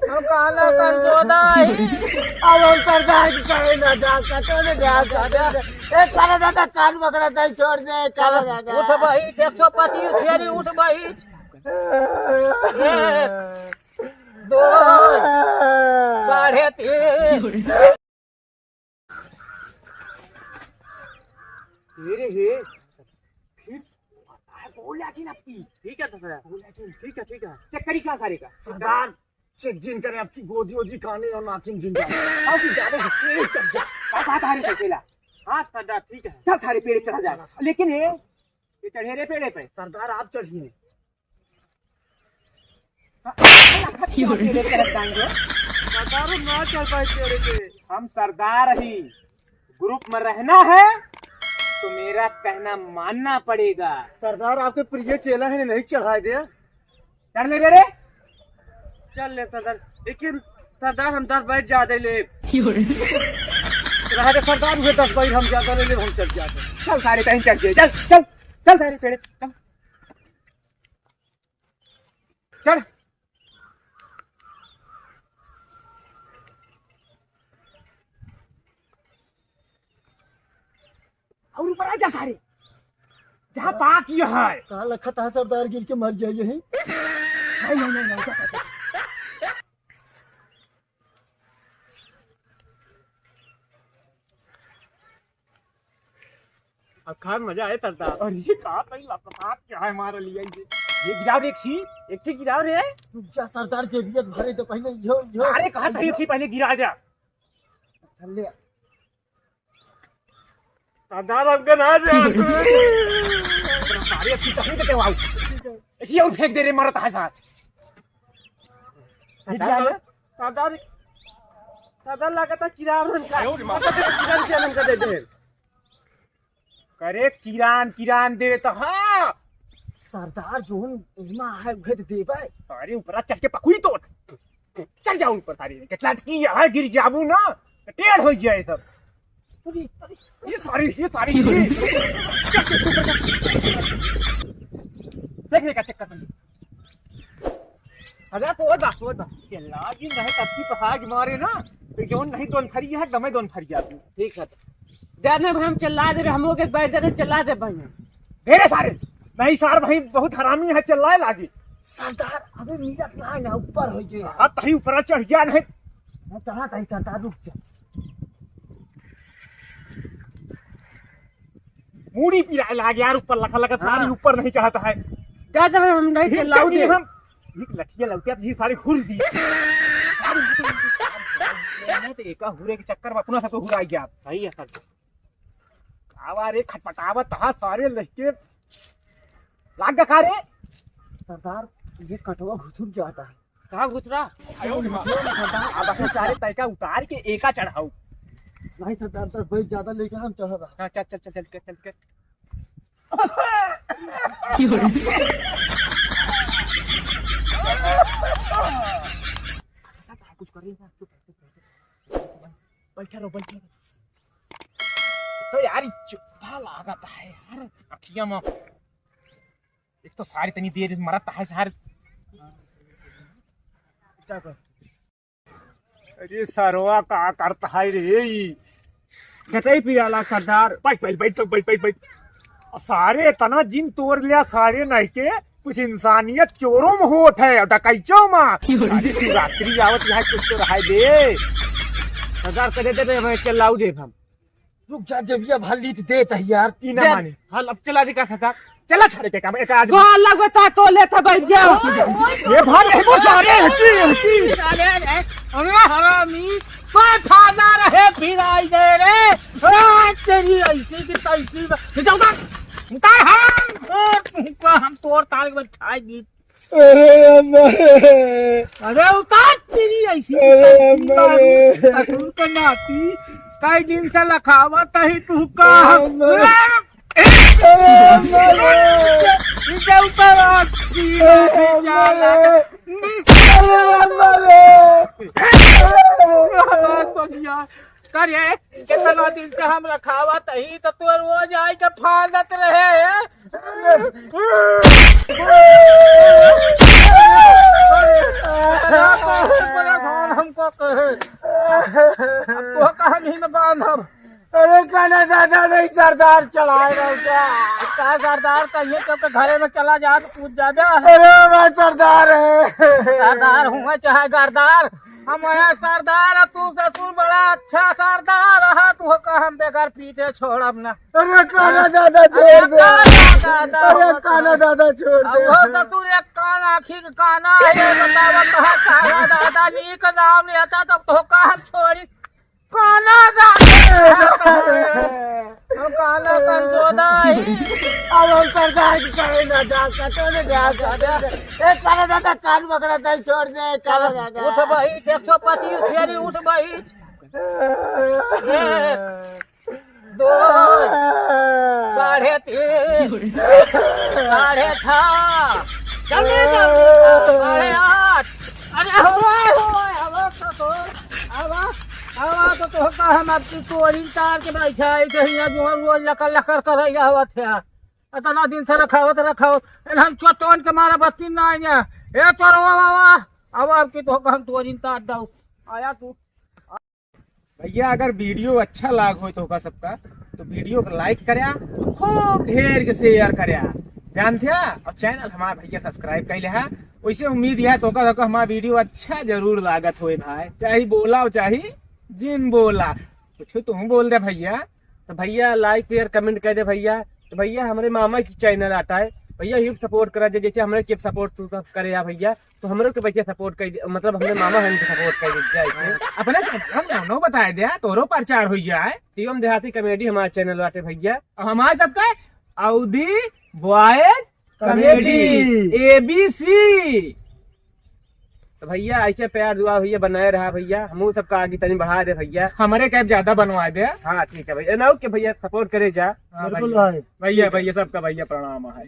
हम काला कर दो दाई अब हम सरदार की कहीं ना जा सकते ने जा सकते ए काला दादा कान पकड़ा दे छोड़ दे काला दादा उठ भाई 125 फेरी उठ भाई 1 2 3.5 अरे हे फिर बोला थी ना आपकी ठीक है सर ठीक है चेक करी क्या सारे का सरदार चेक जिन करे आपकी गोदी ओदी खाने और नाकिन जिन जाने आओ कि ज्यादा चल जा बात आ रही है पहला हां सरदार ठीक है चल सारे पेड़ चढ़ा जा लेकिन ये चढ़े रे पेड़े पे सरदार आप चढ़िए सरदार ना चढ़ पाए पेड़े पे हम सरदार ही ग्रुप में रहना है तो मेरा कहना मानना पड़ेगा। सरदार आपके प्रिय चेला है नहीं चढ़ाए दे चढ़ ले रे चल ले सरदार लेकिन सरदार हम 10 बाइट ज्यादा ले रहा सरदार हुए 10 बाइट हम ज्यादा ले हम चल जाते चल सारे कहीं चढ़ गए चल चल चल सारे पेड़े चल चल और ऊपर आ जा सारे जहाँ पाक ये है कहा लखा था सरदार गिर के मर जाइए है नहीं जा। अब खान मजा आए सरदार और ये कहा लपटाप क्या है हमारे लिए ये गिराव एक ची गिराव रे जा सरदार जेबियत भरे तो पहले यो अरे कहा था एक ची पहले गिरा जा चल ले सरदार अब ना जा सारे अपनी तकलीफ देते वाओ ऐसी और फेंक दे रे मरता है साथ सरदार लगाता किरान का किरान का दे दे करे किरान दे तो हाँ सरदार जोन एमा है उहे देबे सारे ऊपर चढ़ के पकुई तोड़ चल जाओ ऊपर सारे के लटकी है गिर जाबू ना टेढ़ हो जाए सब ये सारी देखने का चक्कर अरे तो के लागी नहीं तब की पहाड़ मारे ना तो जोन नहीं दोन फरी है गमे दोन फरी जाती ठीक है देने भाई हम चिल्ला दे हम लोग बैठ दे चिल्ला दे भाई मेरे सारे नहीं सार भाई बहुत हरामी है चिल्लाए लागी सरदार अबे मीरा कहां ना ऊपर हो गया अब तही ऊपर चढ़ गया नहीं मैं चढ़ा कहीं सरदार रुक जा मूड़ी पिला लाग यार ऊपर लगा सारी ऊपर नहीं चाहता है दादा हम नहीं चिल्लाओ दे हम लठिया लौटिया जी सारी घुर दी तो एक हुरे के चक्कर में अपना सबको हुराई गया सही है सर आवा रे खटपटावत हा सारे लहके लाग का रे सरदार ये कटवा घुसुर जाता है कहां घुसरा सरदार अब सारे तैका उतार के एका चढ़ाऊ नहीं सरदार 10 बाइट ज्यादा लेके हम चढ़ा रहा चल के कुछ कर रही है बैठा रहो तो यार चुप्पा लागता है यार अखियां में एक तो सारी तनी देर मरता है सार अरे सरवा का करता है रे गटई पियाला सरदार बैठ और सारे तना जिन तोड़ लिया सारे नहीं के कुछ इंसानियत चोरों में होत है डकैचों में शिवरात्रि आवत है कुछ तो रहा दे सरदार करे दे मैं चलाऊ दे हम रुक जा जबिया भली दे यार की ना माने हाल अब चला दिखा सरदार चला सारे के काम एक आज अलग बता तो लेता बैठ गया ये भाग है वो सारे हटी साले रे अरे हरामी कोई फायदा रहे फिर आई दे रे तेरी ऐसी की तैसी जाऊंगा उतार हम तोड़ तार के बैठाई दी अरे उतार तेरी ऐसी असूल का नाती कई दिन से लखावत है तू का करे कितना दिन से हम रखावत ही तो तू रोज आई के फादत रहे बांधब अरे काना दादा नहीं सरदार चलाएगा क्या? का सरदार कहिए तो घरे में चला जा तो पूछ जा अरे मैं सरदार है। सरदार हूँ चाहे सरदार हम यहाँ सरदार तू ससुर बड़ा अच्छा सरदार रहा तू का हम बेकार पीछे छोड़ब ना। अरे काना दादा छोड़ दे। अरे काना दादा छोड़ दे। वो ससुर एक कान आखी के काना है बतावा कहा काना दादा नी का नाम लेता तब तो का हम छोड़ी काना दादा काना कंजोदा अब हम सरदार की कहे ना जा कतो ने जा ए काना दादा कान पकड़ा था छोड़ दे काना दादा। उठ भाई 125 फेरी उठ भाई 1 2 3.5 6.5 चले 8 अरे हवा तो होता हम आपकी तोड़ी तार के बैठा है कहीं जो रोज लकर कर रही हवा थे इतना दिन से रखावत हम चोटोन के मारा बत्ती ना आया ए चोरो बाबा अब आपकी तो हम तोड़ी तार दो आया तू भैया अगर वीडियो अच्छा लाग हो तो सबका तो वीडियो को लाइक करया खूब ढेर के शेयर करया ध्यान थे और चैनल हमारा भैया सब्सक्राइब कर है। वैसे उम्मीद है तो हमारा वीडियो अच्छा जरूर लागत हो भाई चाहे बोला हो चाहे जिन बोला कुछ तुम बोल दे भैया। तो भैया लाइक शेयर कमेंट कर दे भैया। तो भैया हमारे मामा की चैनल आता है भैया ये सपोर्ट करा दे जैसे हमारे के सपोर्ट तू सब करे या भैया तो हमरो के भैया सपोर्ट कर मतलब हमारे मामा हम सपोर्ट कर जाए अपने हम दोनों बताए दे तोरो प्रचार हो जाए। टीएम देहाती कॉमेडी हमारा चैनल आते भैया और हमारे सबका अवधि बॉयज कॉमेडी ABC। तो भैया ऐसे प्यार दुआ भैया बनाए रहा भैया हम सबका आगे तनी बढ़ा दे भैया। हमारे कैब ज्यादा बनवा दे। हाँ ठीक है भैया ना के भैया सपोर्ट करे जा। हाँ भैया सबका भैया प्रणाम है।